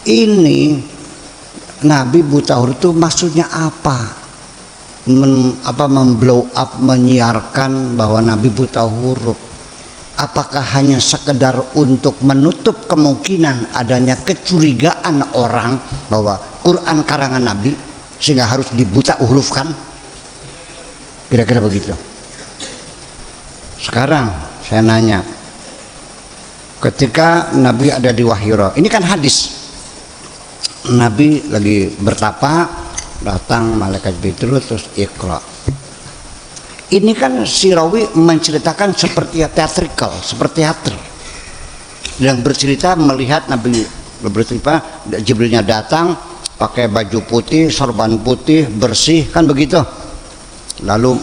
ini Nabi buta huruf itu maksudnya apa? Memblow up, menyiarkan bahwa Nabi buta huruf. Apakah hanya sekedar untuk menutup kemungkinan adanya kecurigaan orang bahwa Quran karangan Nabi sehingga harus dibuta hurufkan? Kira-kira begitu. Sekarang saya nanya, ketika Nabi ada di Wahira, ini kan hadis, Nabi lagi bertapa, datang malaikat Jibril terus Iqra. Ini kan si rawi menceritakan seperti teatrikal, seperti teater, yang bercerita melihat Nabi bercerita Jibrilnya datang pakai baju putih, sorban putih, bersih, kan begitu. Lalu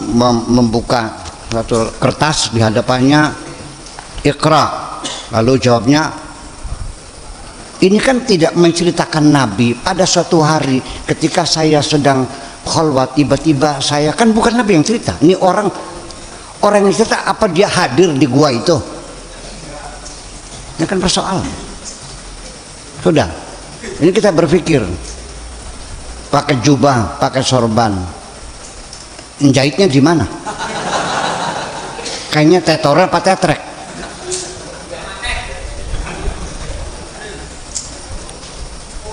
membuka satu kertas di hadapannya, Iqra. Lalu jawabnya, ini kan tidak menceritakan Nabi pada suatu hari ketika saya sedang khalwat, tiba-tiba saya, kan bukan Nabi yang cerita, ini orang yang cerita. Apa dia hadir di gua itu? Ini kan persoalan. Sudah, ini kita berpikir pakai jubah, pakai sorban, jahitnya di mana? Kayaknya tetora apa tetrek?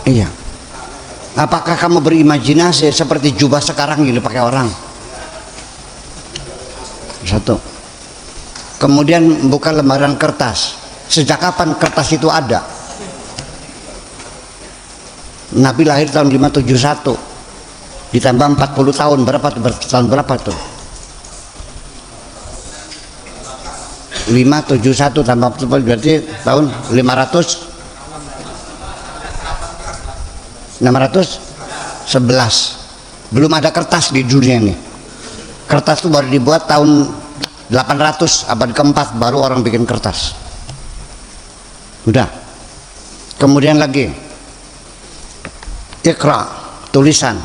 Iya. Apakah kamu berimajinasi seperti jubah sekarang yang dipakai orang? Satu. Kemudian buka lembaran kertas. Sejak kapan kertas itu ada? Nabi lahir tahun 571. Ditambah 40 tahun, tahun berapa tuh? 571 tambah 40 berarti tahun 611. Belum ada kertas di dunia ini. Kertas itu baru dibuat tahun 800, abad keempat baru orang bikin kertas. Udah. Kemudian lagi Iqra, tulisan.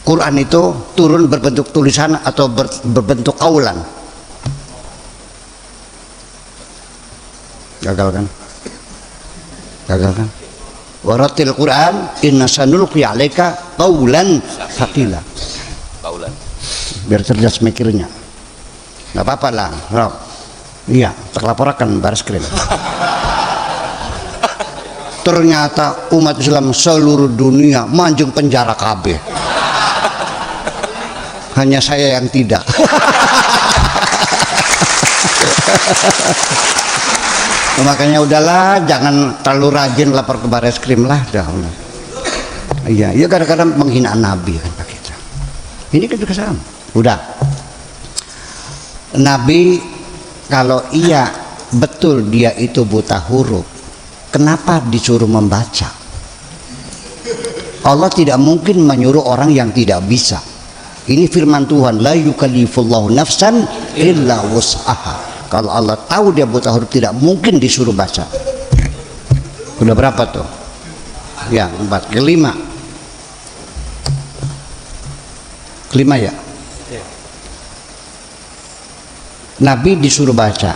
Quran itu turun berbentuk tulisan atau berbentuk kaulan? Gagal kan? Gagal kan? Waratil Quran inna sanulqi 'alaika qaulan tsaqila. Qaulan. Biar cerdas mikirnya. Enggak apa-apa lah, Rob. Iya, terlaporkan Bareskrim. Ternyata umat Islam seluruh dunia manjung penjara KB. Hanya saya yang tidak. Makanya udahlah, jangan terlalu rajin lapor ke Bareskrim lah dah. Iya, ya kadang-kadang menghina Nabi kan Pak kita. Ini kan juga sama. Udah. Nabi kalau iya betul dia itu buta huruf, kenapa disuruh membaca? Allah tidak mungkin menyuruh orang yang tidak bisa. Ini firman Tuhan, la yukallifullahu nafsan illa wus'aha. Kalau Allah tahu dia buta huruf tidak mungkin disuruh baca. Udah berapa tuh? Ya, 4. Kelima ya. Nabi disuruh baca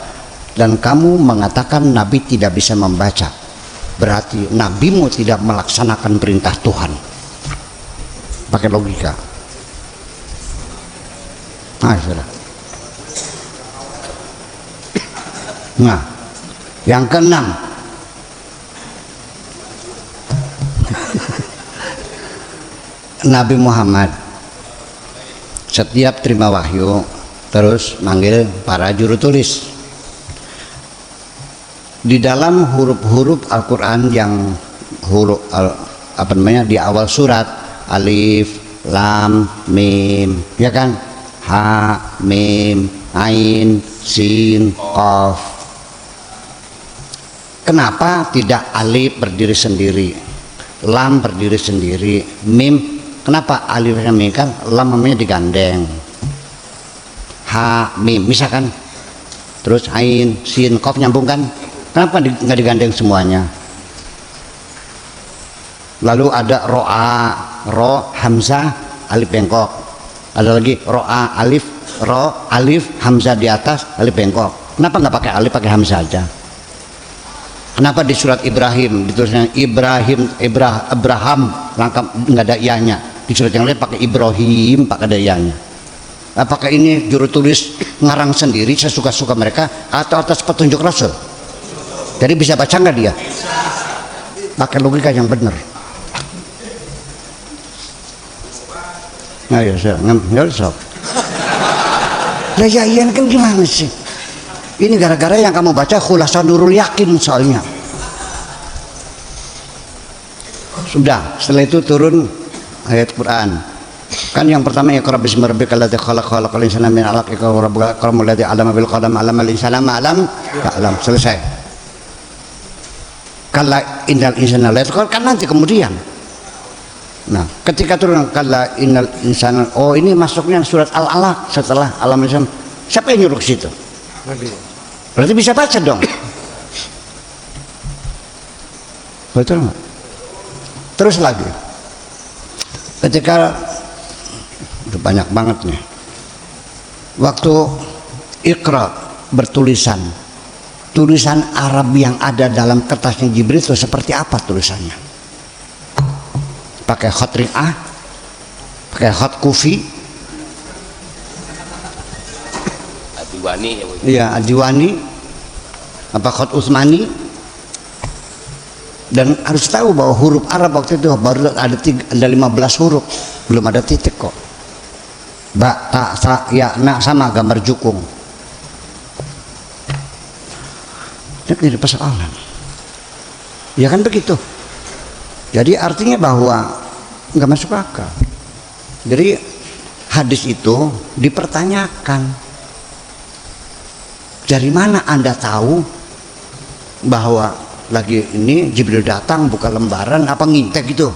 dan kamu mengatakan Nabi tidak bisa membaca, berarti nabimu tidak melaksanakan perintah Tuhan. Pakai logika. Sudah. Nah, yang keenam, Nabi Muhammad setiap terima wahyu terus manggil para juru tulis. Di dalam huruf-huruf Al-Quran yang huruf di awal surat, alif, lam, mim, ya kan? Ha, mim, ain, sin, qaf. Kenapa tidak alif berdiri sendiri, lam berdiri sendiri, mim? Kenapa alif dan mim kan lam namanya digandeng, ha, mim misalkan, terus ain, sin, qaf nyambung kan? Kenapa nggak digandeng semuanya? Lalu ada ro'a, ro, hamzah, alif bengkok. Ada lagi ro'a, alif, ro, alif, hamzah di atas, alif bengkok. Kenapa nggak pakai alif, pakai hamzah aja? Kenapa di surat Ibrahim ditulisnya Abraham lengkap nggak ada ianya, di surat yang lain pakai Ibrahim pakai ada ianya? Apakah ini juru tulis ngarang sendiri sesuka-suka mereka atau atas petunjuk Rasul? Jadi bisa baca nggak dia? Pakai logika yang benar. Nah ya saya nggak sok. Lah ya Ian kan gimana sih? Ini gara-gara yang kamu baca Khulasan Nurul Yakin soalnya. Sudah, setelah itu turun ayat Quran. Kan yang pertama Iqra bismi rabbikal ladzi khalaq khalaqal insana min 'alaq iqra wa rabbukal akram alladzi 'allama bil qalam 'allamal insana ma lam ya'lam. Selesai. Kalla innal insana la yatqa kan nanti kemudian. Nah, ketika turun kalla innal insana, oh ini masuknya surat Al-Alaq setelah alam insana. Siapa yang nyuruh ke situ? Nabi. Berarti bisa baca dong. Betul nggak? Terus lagi, ketika udah banyak banget nih, waktu Iqra bertulisan, tulisan Arab yang ada dalam kertasnya Jibril itu seperti apa tulisannya? Pakai khat ri'ah, pakai khat kufi, Adiwani, iya Adiwani, apa khat Utsmani. Dan harus tahu bahwa huruf Arab waktu itu baru ada 15 huruf, belum ada titik kok. Ba, ta, sa, ya, na sama gambar jukung. Itu jadi persoalan. Ya kan begitu. Jadi artinya bahwa nggak masuk akal. Jadi hadis itu dipertanyakan. Dari mana Anda tahu bahwa lagi ini Jibril datang buka lembaran apa ngintek gitu?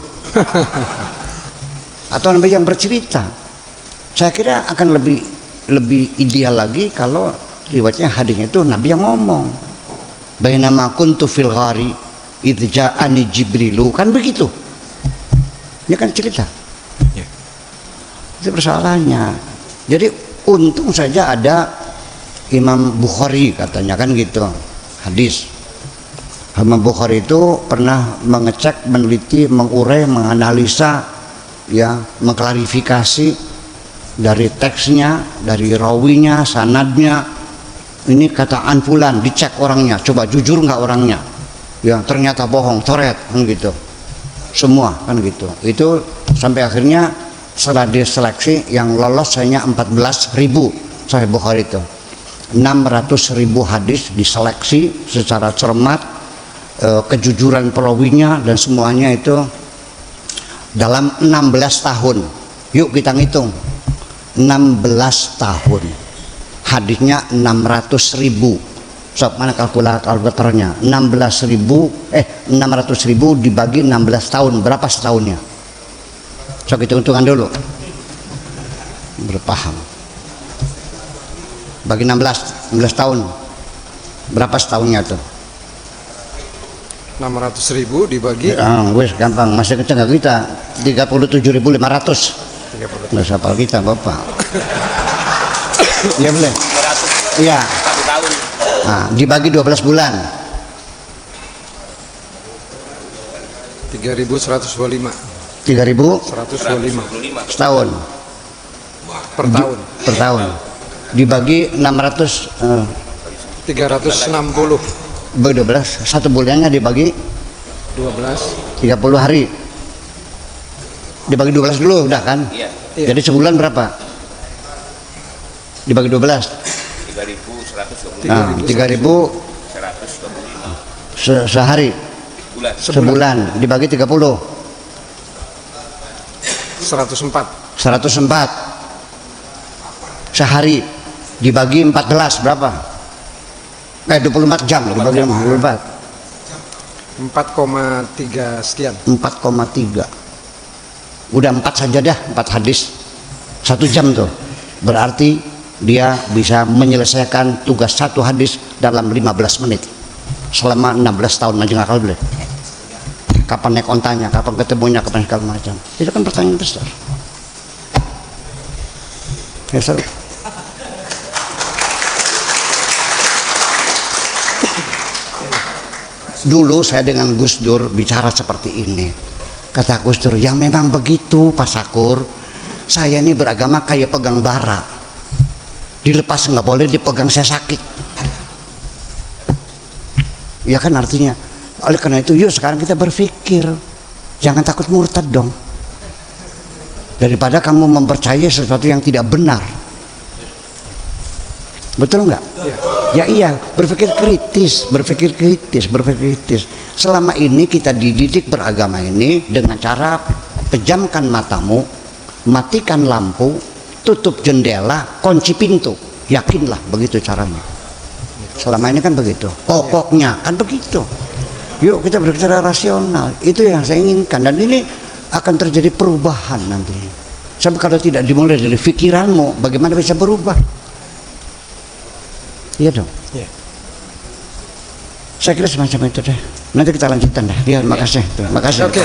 Atau Nabi yang bercerita? Saya kira akan lebih ideal lagi kalau riwayatnya hadisnya itu Nabi yang ngomong. Bainama kuntu fil ghari idz ja'ani Jibrilu, kan begitu. Ini kan cerita. Yeah. Itu persoalannya. Jadi untung saja ada Imam Bukhari katanya kan gitu. Hadis. Imam Bukhari itu pernah mengecek, meneliti, mengurai, menganalisa, ya, mengklarifikasi dari teksnya, dari rawinya, sanadnya. Ini kataan fulan, dicek orangnya, coba jujur nggak orangnya? Ya ternyata bohong, coret, kan gitu. Semua kan gitu. Itu sampai akhirnya setelah diseleksi yang lolos hanya 14.000 Sahih Bukhari itu. 600.000 hadis diseleksi secara cermat. Kejujuran perawinya dan semuanya itu dalam 16 tahun. Yuk kita ngitung 16 tahun, hadisnya 600.000. Sob mana kalkulatornya? 600.000 dibagi 16 tahun, berapa setahunnya? Sok hitung-hitungan dulu. Berpaham. Bagi 16 tahun, berapa setahunnya tuh? 600.000 dibagi wes gampang, masih kecil kita 37.500. Nggak sapal kita Bapak. Iya boleh. Iya. Nah, dibagi 12 bulan. 3.125. 3.125 setahun. Per tahun. Per tahun. Dibagi 600 360. Bagi 12, satu bulannya dibagi 12, 30 hari. Dibagi 12 dulu udah kan? Iya. Jadi sebulan berapa? Dibagi 12. 3.125. Nah, 3.125 sehari. Sebulan dibagi 30. 104. 104 sehari dibagi 14 berapa? 24 jam dibagi 24. 4,3 sekian. 4,3. Udah 4 saja dah, 4 hadis 1 jam tuh. Berarti dia bisa menyelesaikan tugas 1 hadis dalam 15 menit selama 16 tahun. Aja nggak boleh. Kapan naik ontanya, kapan ketemunya, kapan segala macam. Itu kan pertanyaan besar. Ya, seru. Dulu saya dengan Gus Dur bicara seperti ini. Kata Gus Dur, ya memang begitu Pak Sakur. Saya ini beragama kayak pegang bara. Dilepas nggak boleh, dipegang saya sakit. Ya kan artinya. Oleh karena itu, yuk sekarang kita berpikir. Jangan takut murtad dong. Daripada kamu mempercayai sesuatu yang tidak benar. Betul nggak? Ya iya, berpikir kritis. Selama ini kita dididik beragama ini dengan cara pejamkan matamu, matikan lampu, tutup jendela, kunci pintu. Yakinlah begitu caranya. Selama ini kan begitu. Pokoknya kan begitu. Yuk kita berbicara rasional. Itu yang saya inginkan, dan ini akan terjadi perubahan nanti. Sebab kalau tidak dimulai dari pikiranmu, bagaimana bisa berubah? Iya dong. Iya. Saya kira semacam itu deh. Nanti kita lanjutkan dah. Ya, makasih. Terima kasih. Oke.